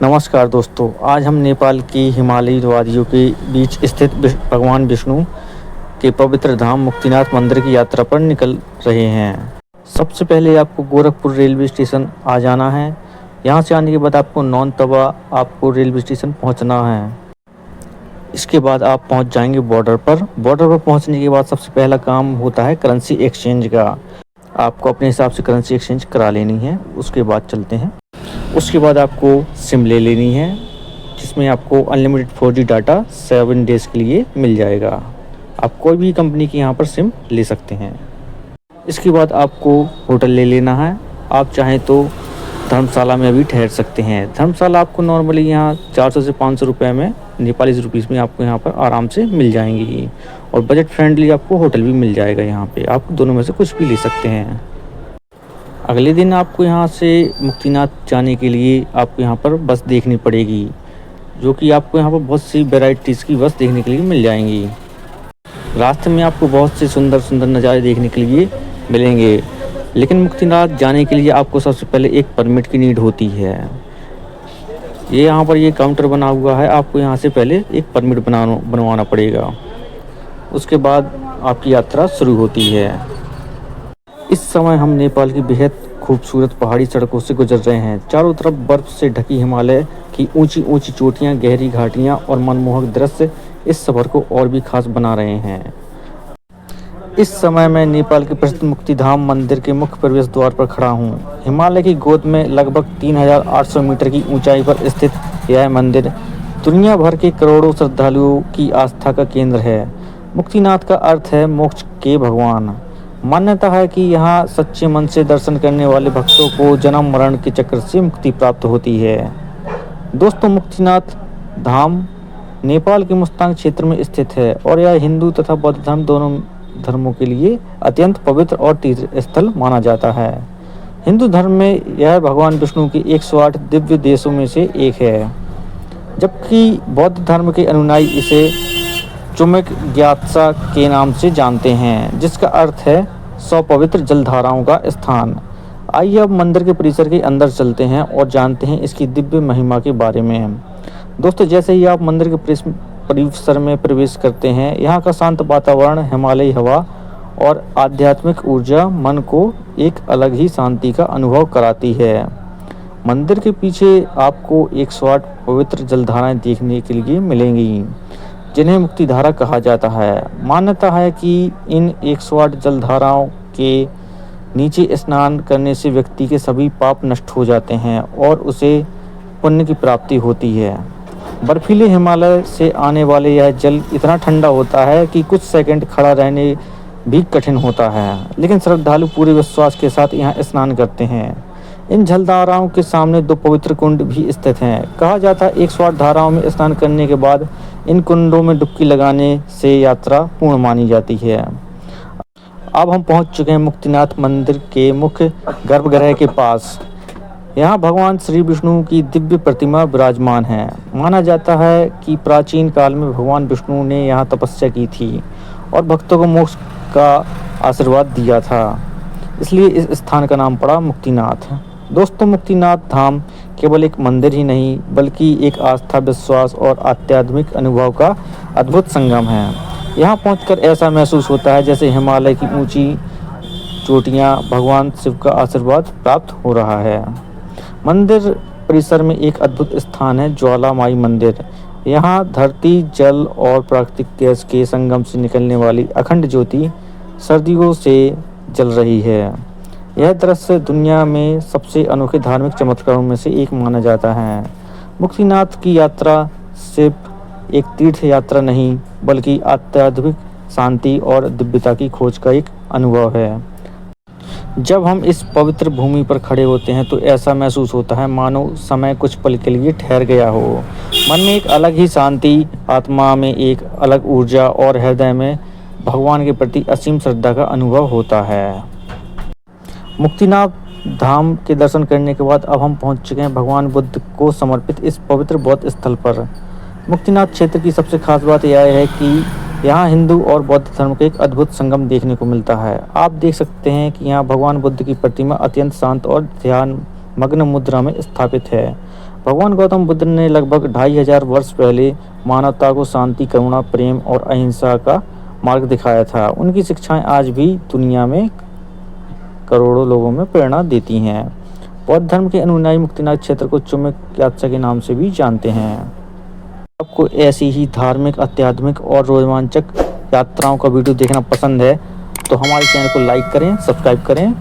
नमस्कार दोस्तों, आज हम नेपाल की हिमालयी वादियों के बीच स्थित भगवान विष्णु के पवित्र धाम मुक्तिनाथ मंदिर की यात्रा पर निकल रहे हैं। सबसे पहले आपको गोरखपुर रेलवे स्टेशन आ जाना है। यहाँ से आने के बाद आपको नौनतवा आपको रेलवे स्टेशन पहुँचना है। इसके बाद आप पहुँच जाएंगे बॉर्डर पर। बॉर्डर पर पहुँचने के बाद सबसे पहला काम होता है करेंसी एक्सचेंज का। आपको अपने हिसाब से करेंसी एक्सचेंज करा लेनी है। उसके बाद चलते हैं। उसके बाद आपको सिम ले लेनी है, जिसमें आपको अनलिमिटेड 4G डाटा 7 डेज़ के लिए मिल जाएगा। आप कोई भी कंपनी की यहाँ पर सिम ले सकते हैं। इसके बाद आपको होटल ले लेना है। आप चाहें तो धर्मशाला में भी ठहर सकते हैं। धर्मशाला आपको नॉर्मली यहाँ 400 से 500 रुपये में, नेपाली रुपीज़ में आपको यहाँ पर आराम से मिल जाएंगी। और बजट फ्रेंडली आपको होटल भी मिल जाएगा। यहाँ पे आप दोनों में से कुछ भी ले सकते हैं। अगले दिन आपको यहाँ से मुक्तिनाथ जाने के लिए आपको यहाँ पर बस देखनी पड़ेगी, जो कि आपको यहाँ पर बहुत सी वैरायटीज़ की बस देखने के लिए मिल जाएंगी। रास्ते में आपको बहुत से सुंदर सुंदर नज़ारे देखने के लिए मिलेंगे, लेकिन मुक्तिनाथ जाने के लिए आपको सबसे पहले एक परमिट की नीड होती है। ये यहाँ पर ये काउंटर बना हुआ है। आपको यहाँ से पहले एक परमिट बनवाना पड़ेगा। उसके बाद आपकी यात्रा शुरू होती है। इस समय हम नेपाल की बेहद खूबसूरत पहाड़ी सड़कों से गुजर रहे हैं। चारों तरफ बर्फ से ढकी हिमालय की ऊंची ऊंची चोटियां, गहरी घाटियां और मनमोहक दृश्य इस सफर को और भी खास बना रहे हैं। इस समय मैं नेपाल के प्रसिद्ध मुक्तिधाम मंदिर के मुख्य प्रवेश द्वार पर खड़ा हूं। हिमालय की गोद में लगभग 3800 मीटर की ऊंचाई पर स्थित यह मंदिर दुनिया भर के करोड़ों श्रद्धालुओं की आस्था का केंद्र है। मुक्तिनाथ का अर्थ है मोक्ष के भगवान। मान्यता है कि यहाँ सच्चे मन से दर्शन करने वाले भक्तों को जन्म मरण के चक्र से मुक्ति प्राप्त होती है। दोस्तों, मुक्तिनाथ धाम नेपाल के मुस्तांग क्षेत्र में स्थित है और यह हिंदू तथा बौद्ध धर्म दोनों धर्मों के लिए अत्यंत पवित्र और तीर्थ स्थल माना जाता है। हिंदू धर्म में यह भगवान विष्णु के 108 दिव्य देशों में से एक है, जबकि बौद्ध धर्म के अनुयायी इसे चुम्बक ग्यात्सा के नाम से जानते हैं, जिसका अर्थ है 100 पवित्र जलधाराओं का स्थान। आइए अब मंदिर के परिसर के अंदर चलते हैं और जानते हैं इसकी दिव्य महिमा के बारे में। दोस्तों, जैसे ही आप मंदिर के परिसर में प्रवेश करते हैं, यहाँ का शांत वातावरण, हिमालयी हवा और आध्यात्मिक ऊर्जा मन को एक अलग ही शांति का अनुभव कराती है। मंदिर के पीछे आपको 108 पवित्र जलधाराएं देखने के लिए मिलेंगी, जिन्हें मुक्तिधारा कहा जाता है। मान्यता है कि इन 108 जलधाराओं के नीचे स्नान करने से व्यक्ति के सभी पाप नष्ट हो जाते हैं और उसे पुण्य की प्राप्ति होती है। बर्फीले हिमालय से आने वाले यह जल इतना ठंडा होता है कि कुछ सेकंड खड़ा रहने भी कठिन होता है, लेकिन श्रद्धालु पूरे विश्वास के साथ यहाँ स्नान करते हैं। इन जलधाराओं के सामने 2 पवित्र कुंड भी स्थित हैं। कहा जाता है 108 धाराओं में स्नान करने के बाद इन कुंडों में डुबकी लगाने से यात्रा पूर्ण मानी जाती है। अब हम पहुंच चुके हैं मुक्तिनाथ मंदिर के मुख्य गर्भगृह के पास। यहाँ भगवान श्री विष्णु की दिव्य प्रतिमा विराजमान है। माना जाता है कि प्राचीन काल में भगवान विष्णु ने यहाँ तपस्या की थी और भक्तों को मोक्ष का आशीर्वाद दिया था, इसलिए इस स्थान का नाम पड़ा मुक्तिनाथ। दोस्तों, मुक्तिनाथ धाम केवल एक मंदिर ही नहीं, बल्कि एक आस्था, विश्वास और आध्यात्मिक अनुभव का अद्भुत संगम है। यहाँ पहुंचकर ऐसा महसूस होता है जैसे हिमालय की ऊंची चोटियाँ भगवान शिव का आशीर्वाद प्राप्त हो रहा है। मंदिर परिसर में एक अद्भुत स्थान है, ज्वालामाई मंदिर। यहाँ धरती, जल और प्राकृतिक गैस के संगम से निकलने वाली अखंड ज्योति सर्दियों से जल रही है। यह दृश्य दुनिया में सबसे अनोखे धार्मिक चमत्कारों में से एक माना जाता है। मुक्तिनाथ की यात्रा सिर्फ एक तीर्थ यात्रा नहीं, बल्कि आध्यात्मिक शांति और दिव्यता की खोज का एक अनुभव है। जब हम इस पवित्र भूमि पर खड़े होते हैं तो ऐसा महसूस होता है मानो समय कुछ पल के लिए ठहर गया हो। मन में एक अलग ही शांति, आत्मा में एक अलग ऊर्जा और हृदय में भगवान के प्रति असीम श्रद्धा का अनुभव होता है। मुक्तिनाथ धाम के दर्शन करने के बाद अब हम पहुंच चुके हैं भगवान बुद्ध को समर्पित इस पवित्र बौद्ध स्थल पर। मुक्तिनाथ क्षेत्र की सबसे खास बात यह है कि यहाँ हिंदू और बौद्ध धर्म का एक अद्भुत संगम देखने को मिलता है। आप देख सकते हैं कि यहाँ भगवान बुद्ध की प्रतिमा अत्यंत शांत और ध्यान मग्न मुद्रा में स्थापित है। भगवान गौतम बुद्ध ने लगभग 2500 वर्ष पहले मानवता को शांति, करुणा, प्रेम और अहिंसा का मार्ग दिखाया था। उनकी शिक्षाएं आज भी दुनिया में करोड़ों लोगों में प्रेरणा देती हैं। बौद्ध धर्म के अनुयायी मुक्तिनाथ क्षेत्र को चुम्बक यात्रा के नाम से भी जानते हैं। आपको ऐसी ही धार्मिक, आध्यात्मिक और रोमांचक यात्राओं का वीडियो देखना पसंद है तो हमारे चैनल को लाइक करें, सब्सक्राइब करें।